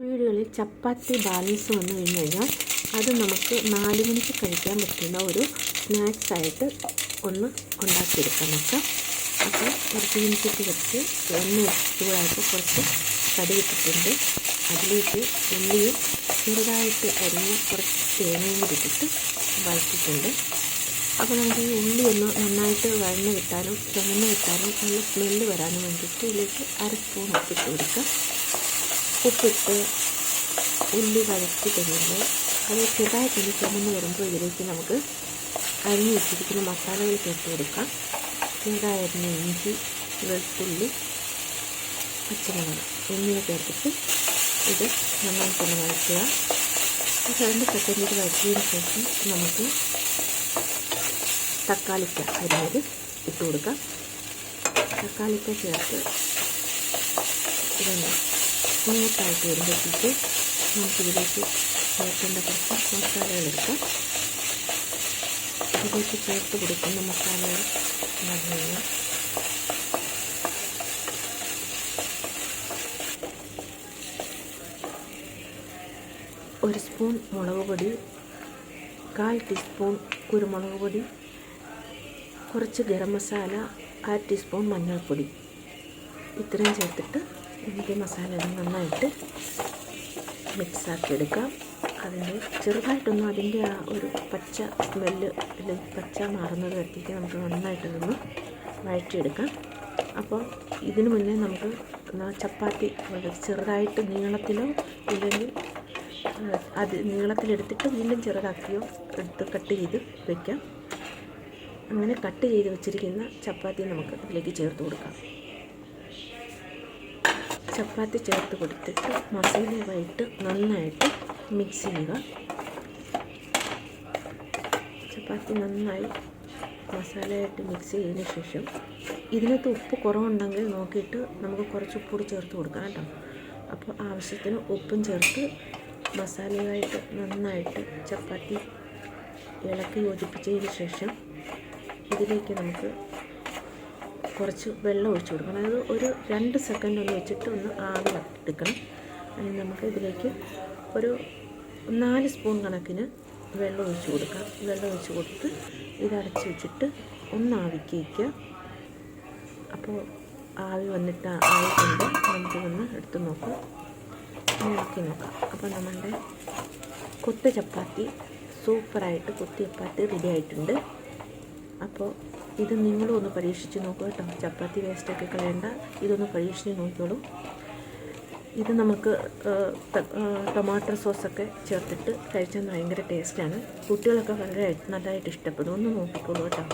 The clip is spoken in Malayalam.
വീടുകളിൽ ചപ്പാത്തി ബാലൻസ് വന്നു കഴിഞ്ഞ് കഴിഞ്ഞാൽ അത് നമുക്ക് 4 മണിക്ക് കഴിക്കാൻ പറ്റുന്ന ഒരു സ്നാക്സായിട്ട് ഒന്ന് ഉണ്ടാക്കിയെടുക്കാം നമുക്ക്. അപ്പോൾ ഒരു ചീനിച്ചട്ടി വെച്ച് എണ്ണ ചൂടായപ്പോൾ കുറച്ച് കടുകിട്ടിട്ടുണ്ട്. അതിലേക്ക് ഉള്ളിയും ചെറുതായിട്ട് അരിഞ്ഞ് കുറച്ച് തേങ്ങയും കൂടി ഇട്ടിട്ട് വഴറ്റിയിട്ടുണ്ട്. അപ്പോൾ നമുക്ക് ഈ ഉള്ളി ഒന്ന് നന്നായിട്ട് വഴന്ന് കിട്ടാനും ചുമന്ന് കിട്ടാനും നല്ല സ്മെല്ല് വരാനും വേണ്ടിയിട്ട് ഇതിലേക്ക് 1/2 സ്പൂൺ ഉപ്പിട്ട് കൊടുക്കാം. ഉപ്പിട്ട് ഉള്ളി വഴറ്റി കഴിയുമ്പോൾ അത് ചെറുതായിട്ടൊന്ന് ചുമന്ന് വരുമ്പോൾ ഇതിലേക്ക് നമുക്ക് അരിഞ്ഞ് വെച്ചിരിക്കുന്ന മസാലകൾ ചേർത്ത് കൊടുക്കാം. ചെറുതായിരുന്ന ഇഞ്ചി, വെളുത്തുള്ളി, പച്ചമുളക് എന്നിവ ചേർത്തിട്ട് ഇത് നന്നായിട്ടൊന്ന് വഴറ്റുക. 2 സെക്കൻഡ് ഇത് വഴറ്റിയതിന് ശേഷം നമുക്ക് തക്കാളിക്ക അരിഞ്ഞത് ഇട്ട് കൊടുക്കാം. തക്കാളിക്ക ചേർത്ത് ഇതൊന്ന് സ്മൂത്തായിട്ട് വരുമ്പോഴത്തേക്ക് നമുക്കിതിലേക്ക് ചേർക്കേണ്ട കുറച്ച് മസാലകൾ എടുക്കാം. ഇതിലേക്ക് ചേർത്ത് കൊടുക്കുന്ന മസാലകൾ നല്ല 1 സ്പൂൺ മുളക് പൊടി, 1/4 ടീസ്പൂൺ കുരുമുളക് പൊടി, കുറച്ച് ഗരം മസാല, 1/2 ടീസ്പൂൺ മഞ്ഞൾപ്പൊടി, ഇത്രയും ചേർത്തിട്ട് എനിക്ക് മസാല നന്നായിട്ട് മിക്സാക്കി എടുക്കാം. അതിൻ്റെ ചെറുതായിട്ടൊന്നും അതിൻ്റെ ആ ഒരു പച്ച സ്മെല്ല് പച്ച മാറുന്നത് വരത്തേക്ക് നമുക്ക് നന്നായിട്ടൊന്ന് വഴറ്റിയെടുക്കാം. അപ്പോൾ ഇതിനു മുന്നേ നമുക്ക് ചപ്പാത്തി ചെറുതായിട്ട് നീളത്തിലോ ഇല്ലെങ്കിൽ അത് നീളത്തിലെടുത്തിട്ട് വീണ്ടും ചെറുതാക്കിയോ എടുത്ത് കട്ട് ചെയ്ത് വയ്ക്കാം. അങ്ങനെ കട്ട് ചെയ്ത് വെച്ചിരിക്കുന്ന ചപ്പാത്തി നമുക്ക് ഇതിലേക്ക് ചേർത്ത് കൊടുക്കാം. ചപ്പാത്തി ചേർത്ത് കൊടുത്തിട്ട് മസാലയുമായിട്ട് നന്നായിട്ട് മിക്സ് ചെയ്യുക. ചപ്പാത്തി നന്നായി മസാലയായിട്ട് മിക്സ് ചെയ്തതിന് ശേഷം ഇതിനകത്ത് ഉപ്പ് കുറവുണ്ടെങ്കിൽ നോക്കിയിട്ട് നമുക്ക് കുറച്ച് ഉപ്പ് കൂടി ചേർത്ത് കൊടുക്കാം കേട്ടോ. അപ്പോൾ ആവശ്യത്തിന് ഉപ്പും ചേർത്ത് മസാലയുമായിട്ട് നന്നായിട്ട് ചപ്പാത്തി ഇളക്കി യോജിപ്പിച്ചതിന് ശേഷം ഇതിലേക്ക് നമുക്ക് കുറച്ച് വെള്ളം ഒഴിച്ചു കൊടുക്കണം. അതായത് ഒരു 2 സെക്കൻഡ് ഒന്ന് വെച്ചിട്ട് ഒന്ന് ആവി എടുക്കണം. അതിന് നമുക്ക് ഇതിലേക്ക് ഒരു 4 സ്പൂൺ കണക്കിന് വെള്ളം ഒഴിച്ച് കൊടുക്കാം. വെള്ളം ഒഴിച്ച് കൊടുത്ത് ഇതടച്ച് വെച്ചിട്ട് ഒന്ന് ആവിക്ക് വയ്ക്കുക. അപ്പോൾ ആവി വന്നിട്ട് ആവി കൊണ്ട് നമുക്ക് ഒന്ന് എടുത്ത് നോക്കാം, നോക്കി നോക്കാം. അപ്പോൾ നമ്മളുടെ കൊത്ത് ചപ്പാത്തി സൂപ്പറായിട്ട് കൊത്ത് ചപ്പാത്തി റെഡി ആയിട്ടുണ്ട്. അപ്പോൾ ഇത് നിങ്ങളും ഒന്ന് പരീക്ഷിച്ച് നോക്കുക കേട്ടോ. ചപ്പാത്തി വേസ്റ്റൊക്കെ കളയണ്ട, ഇതൊന്ന് പരീക്ഷിച്ച് നോക്കിയോളൂ. ഇത് നമുക്ക് ടൊമാറ്റോ സോസൊക്കെ ചേർത്തിട്ട് കഴിച്ചാൽ ഭയങ്കര ടേസ്റ്റാണ്. കുട്ടികളൊക്കെ വളരെ നല്ലതായിട്ട് ഇഷ്ടപ്പെടും. ഒന്ന് നോക്കിക്കോളൂ കേട്ടോ.